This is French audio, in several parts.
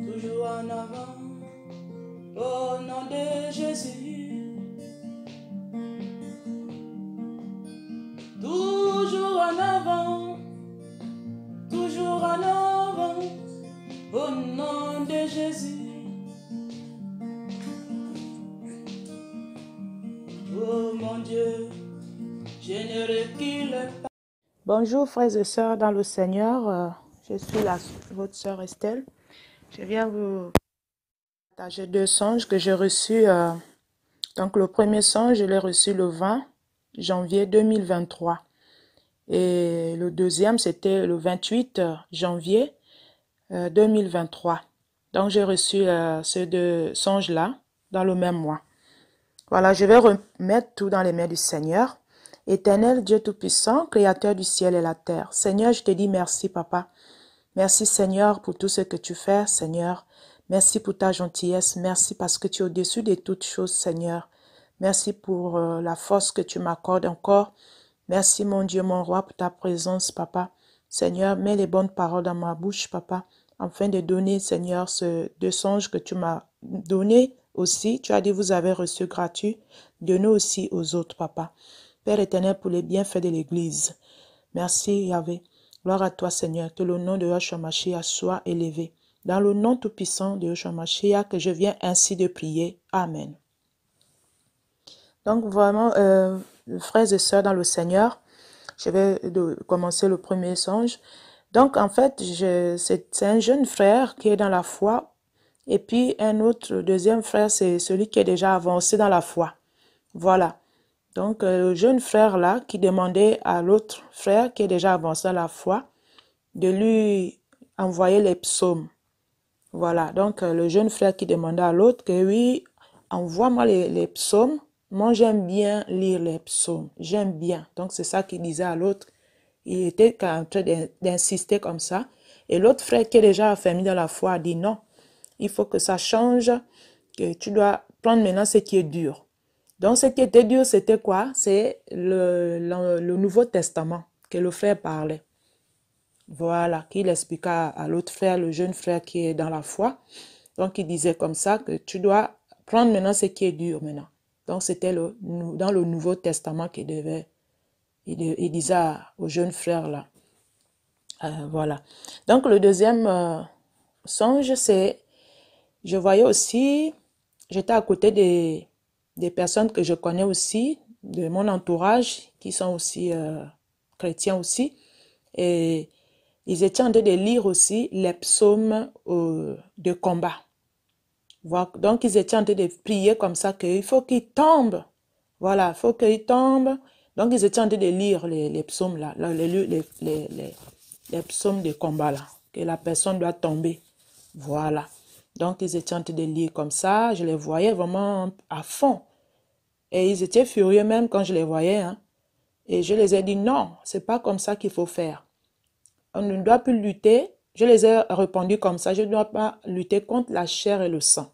toujours en avant, au nom de Jésus. Toujours en avant, toujours en avant, au nom de Jésus. Oh mon Dieu, je ne recule pas. Bonjour frères et sœurs dans le Seigneur, je suis votre sœur Estelle. Je viens vous partager deux songes que j'ai reçus. Donc le premier songe, je l'ai reçu le 20 janvier 2023. Et le deuxième, c'était le 28 janvier 2023. Donc j'ai reçu ces deux songes-là dans le même mois. Voilà, je vais remettre tout dans les mains du Seigneur. Éternel Dieu Tout-Puissant, Créateur du ciel et la terre. Seigneur, je te dis merci, Papa. Merci, Seigneur, pour tout ce que tu fais, Seigneur. Merci pour ta gentillesse. Merci parce que tu es au-dessus de toutes choses, Seigneur. Merci pour la force que tu m'accordes encore. Merci, mon Dieu, mon roi, pour ta présence, Papa. Seigneur, mets les bonnes paroles dans ma bouche, Papa, afin de donner, Seigneur, ce deux songes que tu m'as donné aussi. Tu as dit, vous avez reçu gratuit. Donne-nous aussi aux autres, Papa. Père éternel, pour les bienfaits de l'Église. Merci, Yahvé. Gloire à toi, Seigneur. Que le nom de Yahshua Mashiach soit élevé. Dans le nom tout-puissant de Yahshua Mashiach, que je viens ainsi de prier. Amen. Donc, vraiment, frères et sœurs dans le Seigneur, je vais commencer le premier songe. Donc, en fait, c'est un jeune frère qui est dans la foi. Et puis, un autre, le deuxième frère, c'est celui qui est déjà avancé dans la foi. Voilà. Donc, le jeune frère là, qui demandait à l'autre frère qui est déjà avancé à la foi, de lui envoyer les psaumes. Voilà. Donc, le jeune frère qui demandait à l'autre que oui, envoie-moi les psaumes. Moi, j'aime bien lire les psaumes. J'aime bien. Donc, c'est ça qu'il disait à l'autre. Il était en train d'insister comme ça. Et l'autre frère qui est déjà affermi dans la foi a dit non. Il faut que ça change, que tu dois prendre maintenant ce qui est dur. Donc, ce qui était dur, c'était quoi? C'est le Nouveau Testament que le frère parlait. Voilà, qu'il expliqua à l'autre frère, le jeune frère qui est dans la foi. Donc, il disait comme ça que tu dois prendre maintenant ce qui est dur maintenant. Donc, c'était dans le Nouveau Testament qu'il il disait au jeune frère là. Voilà. Donc, le deuxième songe, c'est, je voyais aussi, j'étais à côté des personnes que je connais aussi, de mon entourage, qui sont aussi chrétiens aussi. Et ils étaient en train de lire aussi les psaumes de combat. Donc, ils étaient en train de prier comme ça, qu'il faut qu'ils tombent. Voilà, il faut qu'ils tombent. Donc, ils étaient en train de lire les psaumes là, les psaumes de combat là, que la personne doit tomber. Voilà. Donc, ils étaient en train de lire comme ça. Je les voyais vraiment à fond. Et ils étaient furieux même quand je les voyais. Hein. Et je les ai dit, non, c'est pas comme ça qu'il faut faire. On ne doit plus lutter. Je les ai répondu comme ça. Je ne dois pas lutter contre la chair et le sang.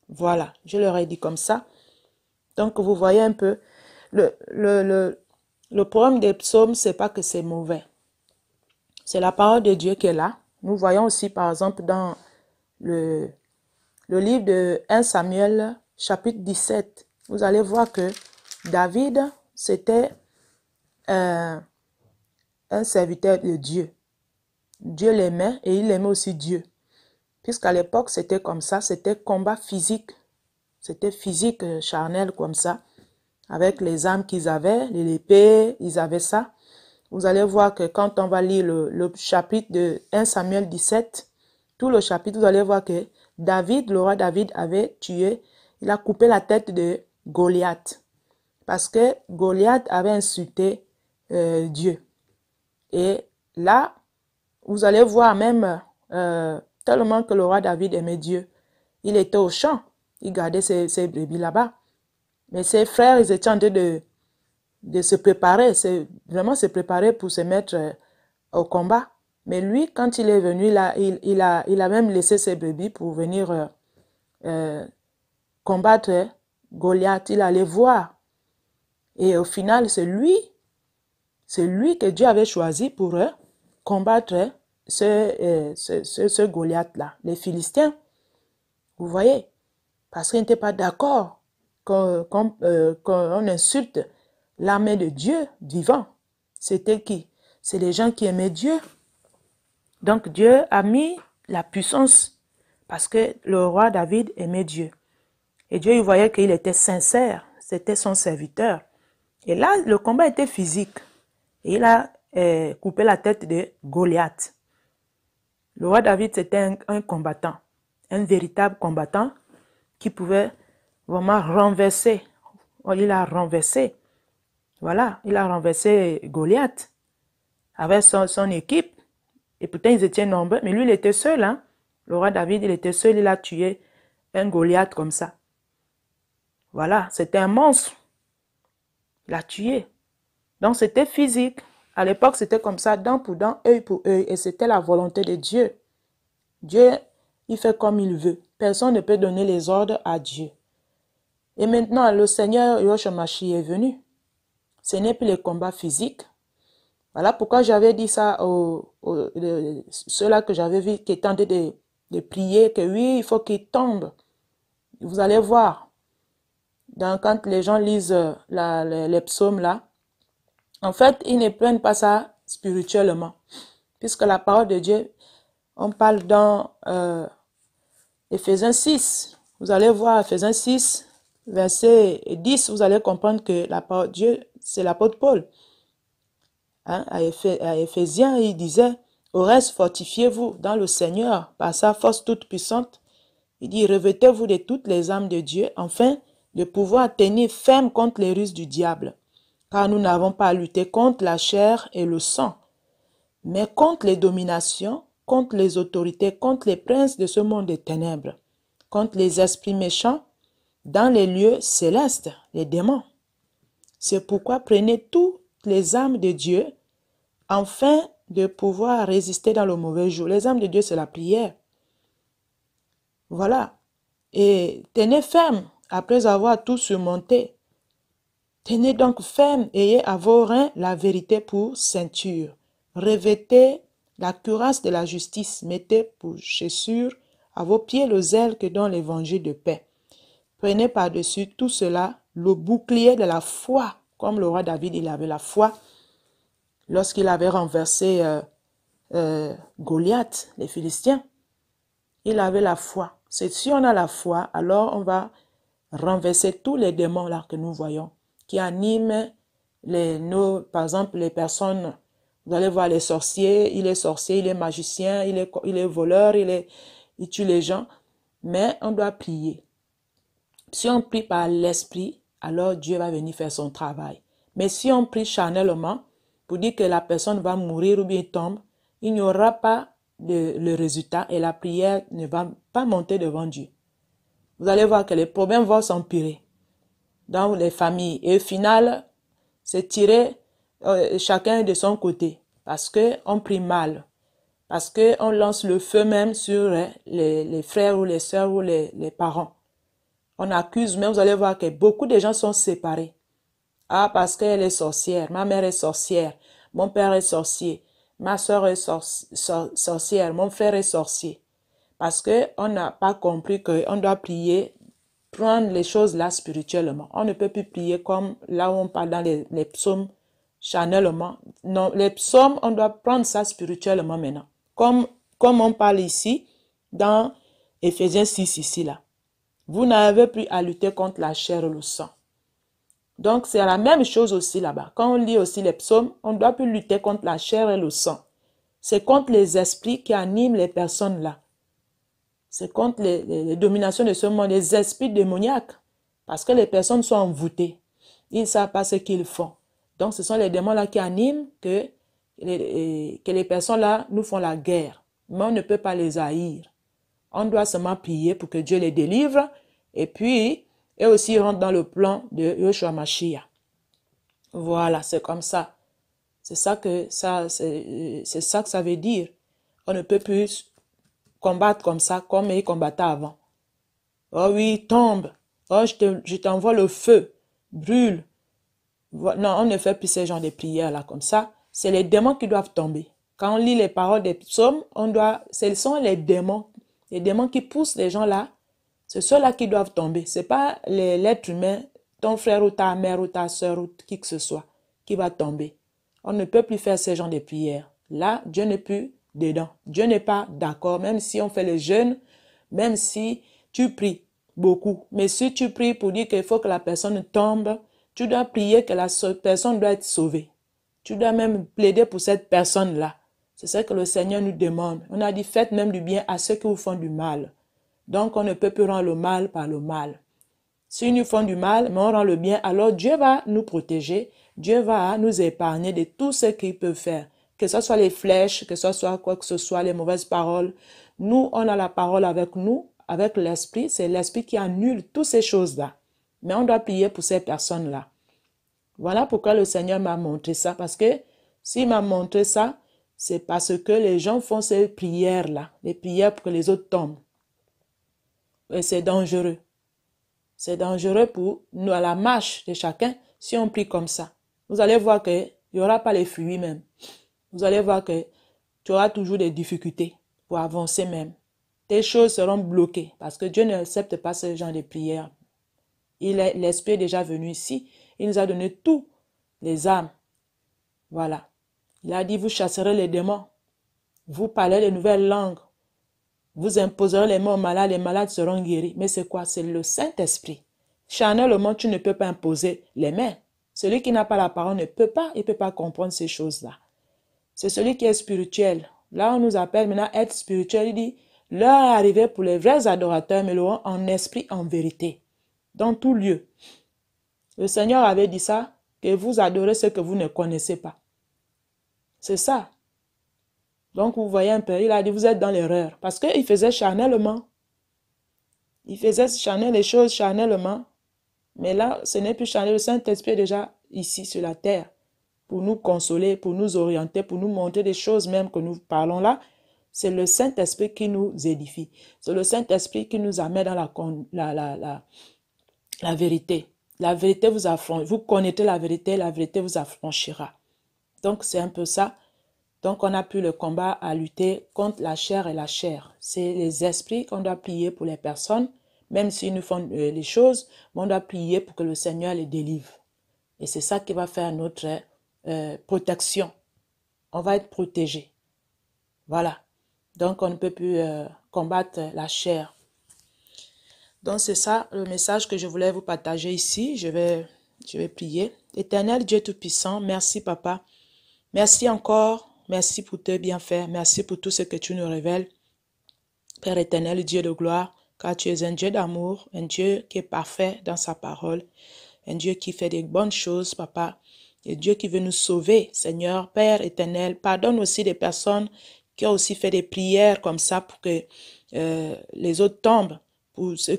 Voilà. Je leur ai dit comme ça. Donc, vous voyez un peu, le problème des psaumes, c'est pas que c'est mauvais. C'est la parole de Dieu qui est là. Nous voyons aussi, par exemple, dans le livre de 1 Samuel, chapitre 17, vous allez voir que David, c'était un serviteur de Dieu. Dieu l'aimait et il aimait aussi Dieu. Puisqu'à l'époque, c'était comme ça, c'était combat physique. C'était physique, charnel comme ça. Avec les armes qu'ils avaient, l'épée, ils avaient ça. Vous allez voir que quand on va lire le chapitre de 1 Samuel 17, tout le chapitre, vous allez voir que David, le roi David, avait tué, il a coupé la tête de Goliath. Parce que Goliath avait insulté Dieu. Et là, vous allez voir même, tellement que le roi David aimait Dieu, il était au champ, il gardait ses brebis là-bas. Mais ses frères, ils étaient en train de se préparer, vraiment se préparer pour se mettre au combat. Mais lui, quand il est venu là, il a même laissé ses brebis pour venir combattre Goliath. Il allait voir. Et au final, c'est lui que Dieu avait choisi pour combattre ce Goliath-là, les Philistins. Vous voyez? Parce qu'ils n'étaient pas d'accord qu'on insulte l'armée de Dieu vivant. C'était qui? C'est les gens qui aimaient Dieu. Donc Dieu a mis la puissance parce que le roi David aimait Dieu. Et Dieu, il voyait qu'il était sincère. C'était son serviteur. Et là, le combat était physique. Et il a coupé la tête de Goliath. Le roi David, c'était un combattant. Un véritable combattant qui pouvait vraiment renverser. Il a renversé. Voilà, il a renversé Goliath avec son équipe. Et pourtant, ils étaient nombreux. Mais lui, il était seul. Hein? Le roi David, il était seul. Il a tué un Goliath comme ça. Voilà, c'était un monstre. Il l'a tué. Donc, c'était physique. À l'époque, c'était comme ça, dent pour dent, œil pour œil. Et c'était la volonté de Dieu. Dieu, il fait comme il veut. Personne ne peut donner les ordres à Dieu. Et maintenant, le Seigneur Yahshua Mashiach est venu. Ce n'est plus les combats physiques. Voilà pourquoi j'avais dit ça ceux-là que j'avais vu qui étaient en train de prier, que oui, il faut qu'ils tombent. Vous allez voir. Quand les gens lisent les psaumes là, en fait, ils ne prennent pas ça spirituellement. Puisque la parole de Dieu, on parle dans Éphésiens 6. Vous allez voir Éphésiens 6, verset 10, vous allez comprendre que la parole de Dieu, c'est l'apôtre Paul. Hein, à Éphésiens, il disait, au reste, fortifiez-vous dans le Seigneur par sa force toute puissante. Il dit, revêtez-vous de toutes les âmes de Dieu, afin de pouvoir tenir ferme contre les ruses du diable. Car nous n'avons pas à lutter contre la chair et le sang, mais contre les dominations, contre les autorités, contre les princes de ce monde des ténèbres, contre les esprits méchants dans les lieux célestes, les démons. C'est pourquoi prenez toutes les âmes de Dieu afin de pouvoir résister dans le mauvais jour. Les âmes de Dieu, c'est la prière. Voilà. Et tenez ferme après avoir tout surmonté. Tenez donc ferme, ayez à vos reins la vérité pour ceinture. Revêtez la cuirasse de la justice, mettez pour chaussure à vos pieds le zèle que donne l'évangile de paix. Prenez par-dessus tout cela le bouclier de la foi, comme le roi David, il avait la foi. Lorsqu'il avait renversé Goliath, les Philistins, il avait la foi. C'est si on a la foi, alors on va renverser tous les démons là que nous voyons, qui animent par exemple, les personnes. Vous allez voir les sorciers, il est sorcier, il est magicien, il est voleur, il tue les gens. Mais on doit prier. Si on prie par l'esprit, alors Dieu va venir faire son travail. Mais si on prie charnellement, pour dire que la personne va mourir ou bien tombe, il n'y aura pas le résultat et la prière ne va pas monter devant Dieu. Vous allez voir que les problèmes vont s'empirer dans les familles. Et au final, c'est tirer chacun de son côté. Parce qu'on prie mal. Parce qu'on lance le feu même sur les frères ou les sœurs ou les parents. On accuse, mais vous allez voir que beaucoup de gens sont séparés. Ah, parce qu'elle est sorcière, ma mère est sorcière, mon père est sorcier, ma soeur est sorcière, mon frère est sorcier. Parce qu'on n'a pas compris qu'on doit prier, prendre les choses là spirituellement. On ne peut plus prier comme là où on parle dans les psaumes charnellement. Non, les psaumes, on doit prendre ça spirituellement maintenant. Comme on parle ici dans Éphésiens 6 ici là. Vous n'avez plus à lutter contre la chair et le sang. Donc, c'est la même chose aussi là-bas. Quand on lit aussi les psaumes, on ne doit plus lutter contre la chair et le sang. C'est contre les esprits qui animent les personnes là. C'est contre les dominations de ce monde, les esprits démoniaques. Parce que les personnes sont envoûtées. Ils ne savent pas ce qu'ils font. Donc, ce sont les démons là qui animent que les personnes là nous font la guerre. Mais on ne peut pas les haïr. On doit seulement prier pour que Dieu les délivre. Et puis, et aussi rentre dans le plan de Yahshua Mashiach. Voilà, c'est comme ça. C'est ça que ça veut dire. On ne peut plus combattre comme ça, comme ils combattaient avant. Oh oui, tombe. Oh, je t'envoie le feu. Brûle. Non, on ne fait plus ce genre de prières là comme ça. C'est les démons qui doivent tomber. Quand on lit les paroles des psaumes, ce sont les démons qui poussent les gens là. C'est ceux-là qui doivent tomber. Ce n'est pas l'être humain, ton frère ou ta mère ou ta soeur ou qui que ce soit qui va tomber. On ne peut plus faire ce genre de prières. Là, Dieu n'est plus dedans. Dieu n'est pas d'accord, même si on fait le jeûne, même si tu pries beaucoup. Mais si tu pries pour dire qu'il faut que la personne tombe, tu dois prier que la personne doit être sauvée. Tu dois même plaider pour cette personne-là. C'est ce que le Seigneur nous demande. On a dit, faites même du bien à ceux qui vous font du mal. Donc, on ne peut plus rendre le mal par le mal. S'ils nous font du mal, mais on rend le bien, alors Dieu va nous protéger. Dieu va nous épargner de tout ce qu'il peut faire. Que ce soit les flèches, que ce soit quoi que ce soit, les mauvaises paroles. Nous, on a la parole avec nous, avec l'Esprit. C'est l'Esprit qui annule toutes ces choses-là. Mais on doit prier pour ces personnes-là. Voilà pourquoi le Seigneur m'a montré ça. Parce que s'il m'a montré ça, c'est parce que les gens font ces prières-là. Les prières pour que les autres tombent. Et c'est dangereux. C'est dangereux pour nous à la marche de chacun si on prie comme ça. Vous allez voir qu'il n'y aura pas les fruits même. Vous allez voir que tu auras toujours des difficultés pour avancer même. Tes choses seront bloquées parce que Dieu n'accepte pas ce genre de prières. L'Esprit est déjà venu ici. Il nous a donné tous les âmes. Voilà. Il a dit, vous chasserez les démons. Vous parlerez de nouvelles langues. Vous imposerez les mains aux malades, les malades seront guéris. Mais c'est quoi? C'est le Saint-Esprit. Charnellement, tu ne peux pas imposer les mains. Celui qui n'a pas la parole ne peut pas, il ne peut pas comprendre ces choses-là. C'est celui qui est spirituel. Là, on nous appelle maintenant être spirituel. Il dit, l'heure est arrivée pour les vrais adorateurs, mais l'auront en esprit, en vérité. Dans tout lieu. Le Seigneur avait dit ça, que vous adorez ce que vous ne connaissez pas. C'est ça. Donc, vous voyez un peu, il a dit, vous êtes dans l'erreur. Parce qu'il faisait charnellement. Il faisait charner les choses charnellement. Mais là, ce n'est plus charnel. Le Saint-Esprit est déjà ici sur la terre. Pour nous consoler, pour nous orienter, pour nous montrer des choses même que nous parlons là. C'est le Saint-Esprit qui nous édifie. C'est le Saint-Esprit qui nous amène dans la vérité. La vérité vous affranchira. Vous connaîtrez la vérité vous affranchira. Donc, c'est un peu ça. Donc, on a pu le combat à lutter contre la chair et la chair. C'est les esprits qu'on doit prier pour les personnes, même s'ils nous font les choses, mais on doit prier pour que le Seigneur les délivre. Et c'est ça qui va faire notre protection. On va être protégé. Voilà. Donc, on ne peut plus combattre la chair. Donc, c'est ça le message que je voulais vous partager ici. Je vais prier. Éternel Dieu Tout-Puissant, merci Papa. Merci encore. Merci pour tes bienfaits. Merci pour tout ce que tu nous révèles. Père éternel, Dieu de gloire, car tu es un Dieu d'amour, un Dieu qui est parfait dans sa parole, un Dieu qui fait des bonnes choses, Papa, un Dieu qui veut nous sauver, Seigneur. Père éternel, pardonne aussi des personnes qui ont aussi fait des prières comme ça pour que les autres tombent. Pour ceux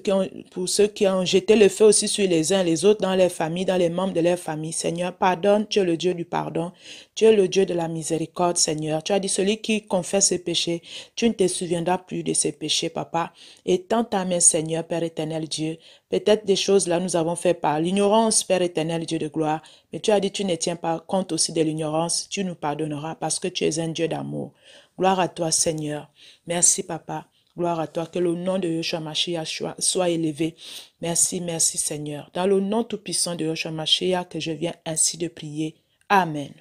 qui ont jeté le feu aussi sur les uns les autres dans les familles, dans les membres de leur famille. Seigneur, pardonne, tu es le Dieu du pardon. Tu es le Dieu de la miséricorde, Seigneur. Tu as dit, celui qui confesse ses péchés, tu ne te souviendras plus de ses péchés, Papa. Et tends ta main, Seigneur, Père éternel Dieu. Peut-être des choses là nous avons fait par l'ignorance, Père éternel Dieu de gloire. Mais tu as dit, tu ne tiens pas compte aussi de l'ignorance. Tu nous pardonneras parce que tu es un Dieu d'amour. Gloire à toi, Seigneur. Merci, Papa. Gloire à toi, que le nom de Yeshua Mashiach soit élevé. Merci, merci Seigneur. Dans le nom tout-puissant de Yeshua Mashiach, que je viens ainsi de prier. Amen.